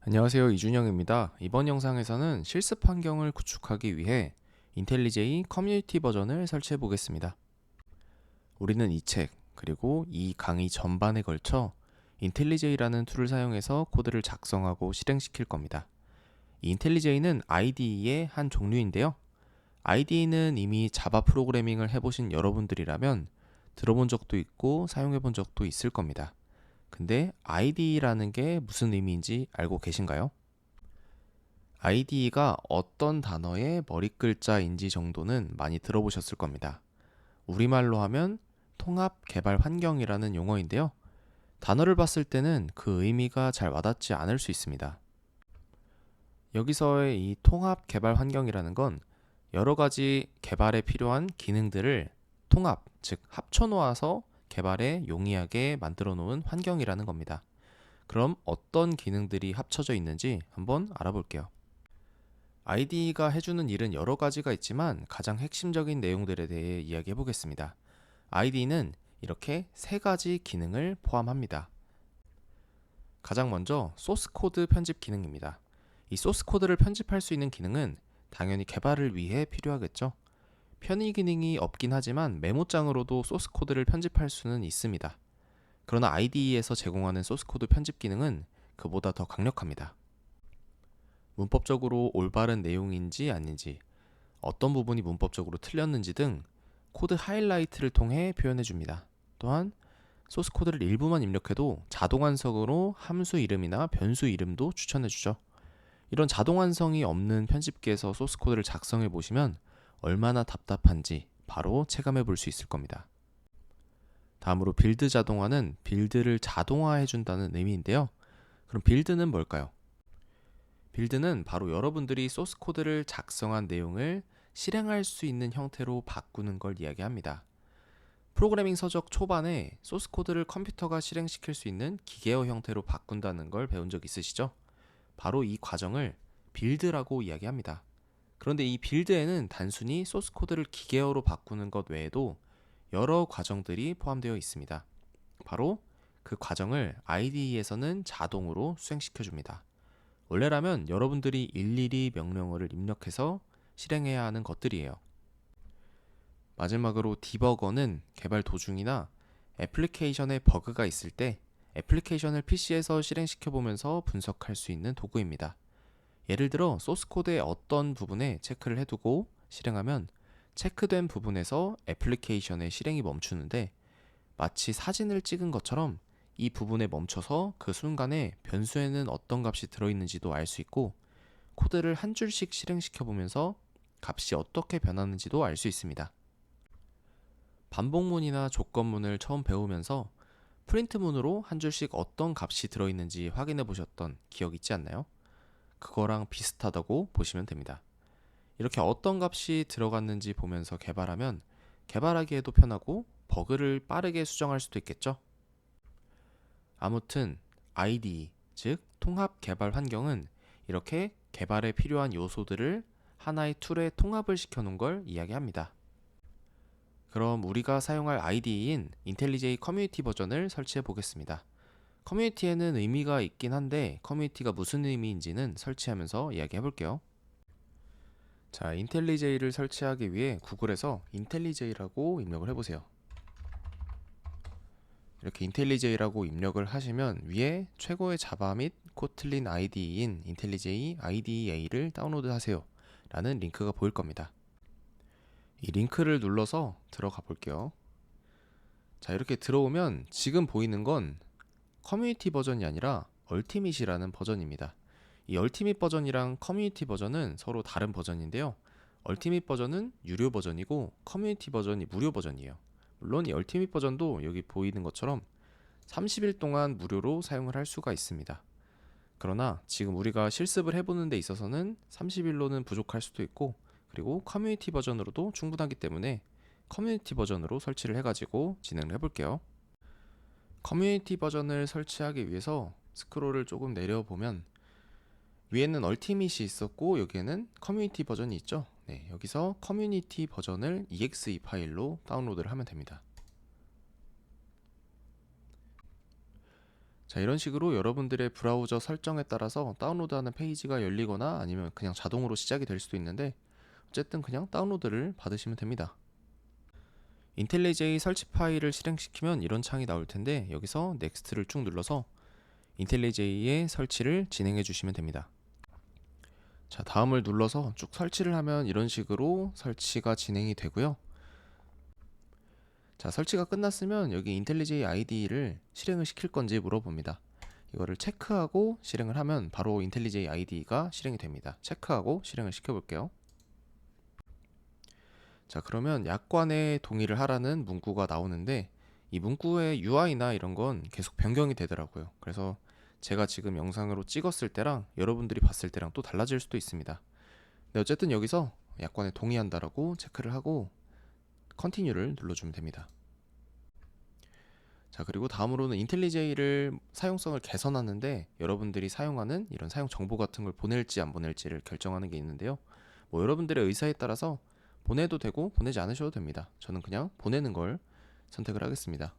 안녕하세요, 이준영입니다. 이번 영상에서는 실습 환경을 구축하기 위해 인텔리제이 커뮤니티 버전을 설치해 보겠습니다. 우리는 이 책, 그리고 이 강의 전반에 걸쳐 인텔리제이라는 툴을 사용해서 코드를 작성하고 실행시킬 겁니다. 이 인텔리제이는 IDE의 한 종류인데요. IDE는 이미 자바 프로그래밍을 해보신 여러분들이라면 들어본 적도 있고 사용해 본 적도 있을 겁니다. 근데 IDE라는 게 무슨 의미인지 알고 계신가요? IDE가 어떤 단어의 머리글자인지 정도는 많이 들어보셨을 겁니다. 우리말로 하면 통합 개발 환경이라는 용어인데요. 단어를 봤을 때는 그 의미가 잘 와닿지 않을 수 있습니다. 여기서의 이 통합 개발 환경이라는 건 여러 가지 개발에 필요한 기능들을 통합, 즉 합쳐 놓아서 개발에 용이하게 만들어 놓은 환경이라는 겁니다. 그럼 어떤 기능들이 합쳐져 있는지 한번 알아볼게요. IDE가 해주는 일은 여러 가지가 있지만 가장 핵심적인 내용들에 대해 이야기해 보겠습니다. IDE는 이렇게 세 가지 기능을 포함합니다. 가장 먼저 소스 코드 편집 기능입니다. 이 소스 코드를 편집할 수 있는 기능은 당연히 개발을 위해 필요하겠죠. 편의 기능이 없긴 하지만 메모장으로도 소스 코드를 편집할 수는 있습니다. 그러나 IDE에서 제공하는 소스 코드 편집 기능은 그보다 더 강력합니다. 문법적으로 올바른 내용인지 아닌지, 어떤 부분이 문법적으로 틀렸는지 등 코드 하이라이트를 통해 표현해 줍니다. 또한 소스 코드를 일부만 입력해도 자동 완성으로 함수 이름이나 변수 이름도 추천해 주죠. 이런 자동 완성이 없는 편집기에서 소스 코드를 작성해 보시면 얼마나 답답한지 바로 체감해 볼 수 있을 겁니다. 다음으로 빌드 자동화는 빌드를 자동화해 준다는 의미인데요. 그럼 빌드는 뭘까요? 빌드는 바로 여러분들이 소스 코드를 작성한 내용을 실행할 수 있는 형태로 바꾸는 걸 이야기합니다. 프로그래밍 서적 초반에 소스 코드를 컴퓨터가 실행시킬 수 있는 기계어 형태로 바꾼다는 걸 배운 적 있으시죠? 바로 이 과정을 빌드라고 이야기합니다. 그런데 이 빌드에는 단순히 소스 코드를 기계어로 바꾸는 것 외에도 여러 과정들이 포함되어 있습니다. 바로 그 과정을 IDE에서는 자동으로 수행시켜 줍니다. 원래라면 여러분들이 일일이 명령어를 입력해서 실행해야 하는 것들이에요. 마지막으로 디버거는 개발 도중이나 애플리케이션에 버그가 있을 때 애플리케이션을 PC에서 실행시켜 보면서 분석할 수 있는 도구입니다. 예를 들어 소스 코드의 어떤 부분에 체크를 해두고 실행하면 체크된 부분에서 애플리케이션의 실행이 멈추는데, 마치 사진을 찍은 것처럼 이 부분에 멈춰서 그 순간에 변수에는 어떤 값이 들어있는지도 알 수 있고, 코드를 한 줄씩 실행시켜 보면서 값이 어떻게 변하는지도 알 수 있습니다. 반복문이나 조건문을 처음 배우면서 프린트문으로 한 줄씩 어떤 값이 들어있는지 확인해 보셨던 기억 있지 않나요? 그거랑 비슷하다고 보시면 됩니다. 이렇게 어떤 값이 들어갔는지 보면서 개발하면 개발하기에도 편하고 버그를 빠르게 수정할 수도 있겠죠? 아무튼 IDE, 즉 통합 개발 환경은 이렇게 개발에 필요한 요소들을 하나의 툴에 통합을 시켜 놓은 걸 이야기합니다. 그럼 우리가 사용할 IDE인 인텔리제이 커뮤니티 버전을 설치해 보겠습니다. 커뮤니티에는 의미가 있긴 한데 커뮤니티가 무슨 의미인지는 설치하면서 이야기해 볼게요. 자, 인텔리제이를 설치하기 위해 구글에서 인텔리제이라고 입력을 해보세요. 이렇게 인텔리제이라고 입력을 하시면 위에 최고의 자바 및 코틀린 IDE인 인텔리제이 IDEA를 다운로드 하세요 라는 링크가 보일 겁니다. 이 링크를 눌러서 들어가 볼게요. 자, 이렇게 들어오면 지금 보이는 건 커뮤니티 버전이 아니라 얼티밋이라는 버전입니다. 이 얼티밋 버전이랑 커뮤니티 버전은 서로 다른 버전인데요. 얼티밋 버전은 유료 버전이고 커뮤니티 버전이 무료 버전이에요. 물론 이 얼티밋 버전도 여기 보이는 것처럼 30일 동안 무료로 사용을 할 수가 있습니다. 그러나 지금 우리가 실습을 해보는 데 있어서는 30일로는 부족할 수도 있고, 그리고 커뮤니티 버전으로도 충분하기 때문에 커뮤니티 버전으로 설치를 해가지고 진행을 해볼게요. 커뮤니티 버전을 설치하기 위해서 스크롤을 조금 내려보면 위에는 얼티밋이 있었고 여기에는 커뮤니티 버전이 있죠. 네, 여기서 커뮤니티 버전을 exe 파일로 다운로드를 하면 됩니다. 자, 이런 식으로 여러분들의 브라우저 설정에 따라서 다운로드하는 페이지가 열리거나 아니면 그냥 자동으로 시작이 될 수도 있는데, 어쨌든 그냥 다운로드를 받으시면 됩니다. 인텔리제이 설치 파일을 실행시키면 이런 창이 나올 텐데, 여기서 넥스트를 쭉 눌러서 인텔리제이의 설치를 진행해 주시면 됩니다. 자, 다음을 눌러서 쭉 설치를 하면 이런 식으로 설치가 진행이 되고요. 자, 설치가 끝났으면 여기 인텔리제이 IDE를 실행을 시킬 건지 물어봅니다. 이거를 체크하고 실행을 하면 바로 인텔리제이 IDE가 실행이 됩니다. 체크하고 실행을 시켜볼게요. 자, 그러면 약관에 동의를 하라는 문구가 나오는데, 이 문구의 UI나 이런 건 계속 변경이 되더라고요. 그래서 제가 지금 영상으로 찍었을 때랑 여러분들이 봤을 때랑 또 달라질 수도 있습니다. 근데 어쨌든 여기서 약관에 동의한다라고 체크를 하고 컨티뉴를 눌러주면 됩니다. 자, 그리고 다음으로는 인텔리제이를 사용성을 개선하는데 여러분들이 사용하는 이런 사용 정보 같은 걸 보낼지 안 보낼지를 결정하는 게 있는데요. 뭐 여러분들의 의사에 따라서 보내도 되고 보내지 않으셔도 됩니다. 저는 그냥 보내는 걸 선택을 하겠습니다.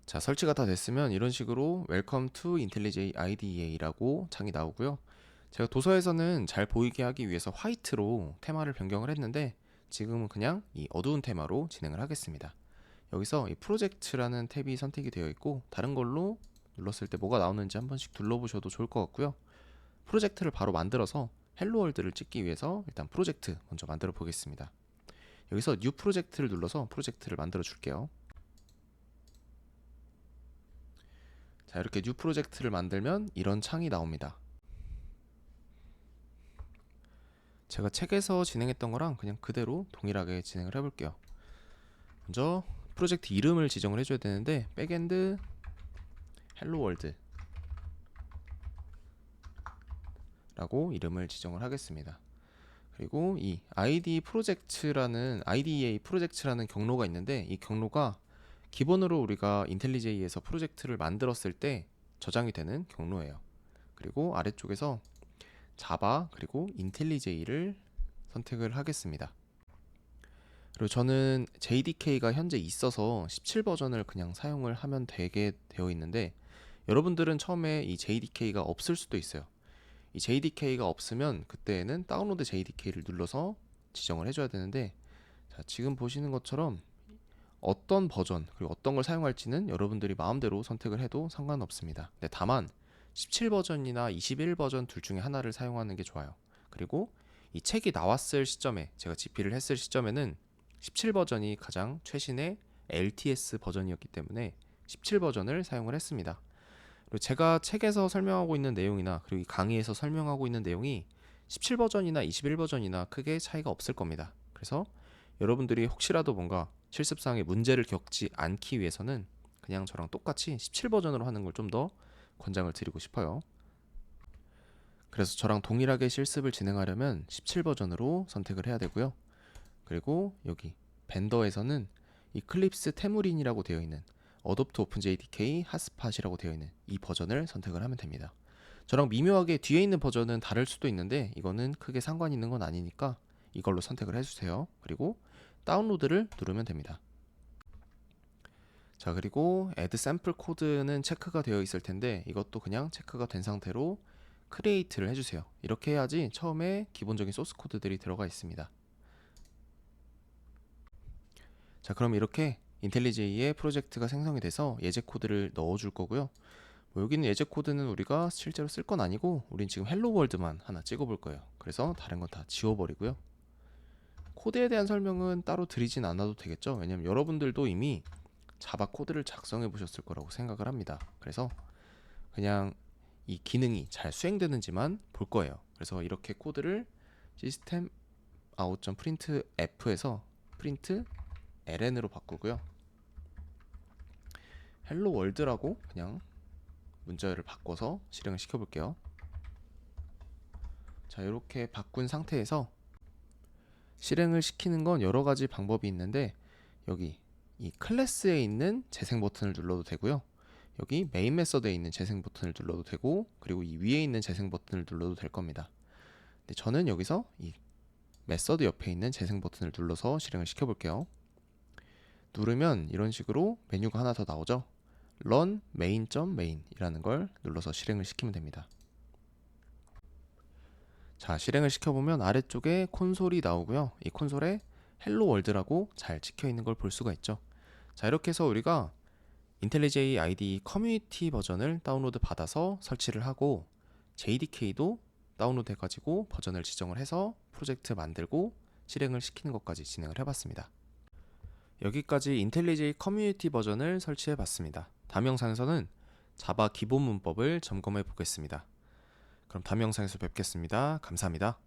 자, 설치가 다 됐으면 이런 식으로 Welcome to IntelliJ IDEA라고 창이 나오고요. 제가 도서에서는 잘 보이게 하기 위해서 화이트로 테마를 변경을 했는데, 지금은 그냥 이 어두운 테마로 진행을 하겠습니다. 여기서 이 프로젝트라는 탭이 선택이 되어 있고, 다른 걸로 눌렀을 때 뭐가 나오는지 한 번씩 둘러보셔도 좋을 것 같고요. 프로젝트를 바로 만들어서 헬로 월드를 찍기 위해서 일단 프로젝트 먼저 만들어 보겠습니다. 여기서 뉴 프로젝트를 눌러서 프로젝트를 만들어 줄게요. 자, 이렇게 뉴 프로젝트를 만들면 이런 창이 나옵니다. 제가 책에서 진행했던 거랑 그냥 그대로 동일하게 진행을 해볼게요. 먼저 프로젝트 이름을 지정을 해줘야 되는데, 백엔드 헬로 월드 라고 이름을 지정을 하겠습니다. 그리고 이 IDEA 프로젝트라는 경로가 있는데, 이 경로가 기본으로 우리가 인텔리제이에서 프로젝트를 만들었을 때 저장이 되는 경로예요. 그리고 아래쪽에서 자바 그리고 인텔리제이를 선택을 하겠습니다. 그리고 저는 JDK가 현재 있어서 17 버전을 그냥 사용을 하면 되게 되어 있는데, 여러분들은 처음에 이 JDK가 없을 수도 있어요. 이 JDK가 없으면 그때는 다운로드 JDK를 눌러서 지정을 해줘야 되는데, 자, 지금 보시는 것처럼 어떤 버전 그리고 어떤 걸 사용할지는 여러분들이 마음대로 선택을 해도 상관없습니다. 근데 다만 17 버전이나 21 버전 둘 중에 하나를 사용하는 게 좋아요. 그리고 이 책이 나왔을 시점에, 제가 집필을 했을 시점에는 17 버전이 가장 최신의 LTS 버전이었기 때문에 17 버전을 사용을 했습니다. 그리고 제가 책에서 설명하고 있는 내용이나 그리고 이 강의에서 설명하고 있는 내용이 17 버전이나 21 버전이나 크게 차이가 없을 겁니다. 그래서 여러분들이 혹시라도 뭔가 실습상에 문제를 겪지 않기 위해서는 그냥 저랑 똑같이 17 버전으로 하는 걸 좀 더 권장을 드리고 싶어요. 그래서 저랑 동일하게 실습을 진행하려면 17 버전으로 선택을 해야 되고요. 그리고 여기 벤더에서는 이클립스 테무린이라고 되어 있는 어도프트 오픈 JDK 핫스팟이라고 되어 있는 이 버전을 선택을 하면 됩니다. 저랑 미묘하게 뒤에 있는 버전은 다를 수도 있는데, 이거는 크게 상관 있는 건 아니니까 이걸로 선택을 해주세요. 그리고 다운로드를 누르면 됩니다. 자, 그리고 add sample 코드는 체크가 되어 있을 텐데, 이것도 그냥 체크가 된 상태로 create를 해주세요. 이렇게 해야지 처음에 기본적인 소스 코드들이 들어가 있습니다. 자, 그럼 이렇게 인텔리제이의 프로젝트가 생성이 돼서 예제 코드를 넣어줄 거고요. 뭐 여기는 예제 코드는 우리가 실제로 쓸 건 아니고, 우린 지금 헬로 월드만 하나 찍어볼 거예요. 그래서 다른 건 다 지워버리고요. 코드에 대한 설명은 따로 드리진 않아도 되겠죠. 왜냐면 여러분들도 이미 자바 코드를 작성해 보셨을 거라고 생각을 합니다. 그래서 그냥 이 기능이 잘 수행되는지만 볼 거예요. 그래서 이렇게 코드를 시스템 out.printf에서 println으로 바꾸고요. 헬로 월드라고 그냥 문자열을 바꿔서 실행을 시켜 볼게요. 자, 이렇게 바꾼 상태에서 실행을 시키는 건 여러 가지 방법이 있는데, 여기 이 클래스에 있는 재생 버튼을 눌러도 되고요. 여기 메인 메서드에 있는 재생 버튼을 눌러도 되고, 그리고 이 위에 있는 재생 버튼을 눌러도 될 겁니다. 근데 저는 여기서 이 메서드 옆에 있는 재생 버튼을 눌러서 실행을 시켜 볼게요. 누르면 이런 식으로 메뉴가 하나 더 나오죠. run main.main이라는 걸 눌러서 실행을 시키면 됩니다. 자, 실행을 시켜보면 아래쪽에 콘솔이 나오고요. 이 콘솔에 헬로 월드라고 잘 찍혀 있는 걸 볼 수가 있죠. 자, 이렇게 해서 우리가 인텔리제이 IDE 커뮤니티 버전을 다운로드 받아서 설치를 하고 JDK도 다운로드 해가지고 버전을 지정을 해서 프로젝트 만들고 실행을 시키는 것까지 진행을 해봤습니다. 여기까지 인텔리제이 커뮤니티 버전을 설치해 봤습니다. 다음 영상에서는 자바 기본 문법을 점검해 보겠습니다. 그럼 다음 영상에서 뵙겠습니다. 감사합니다.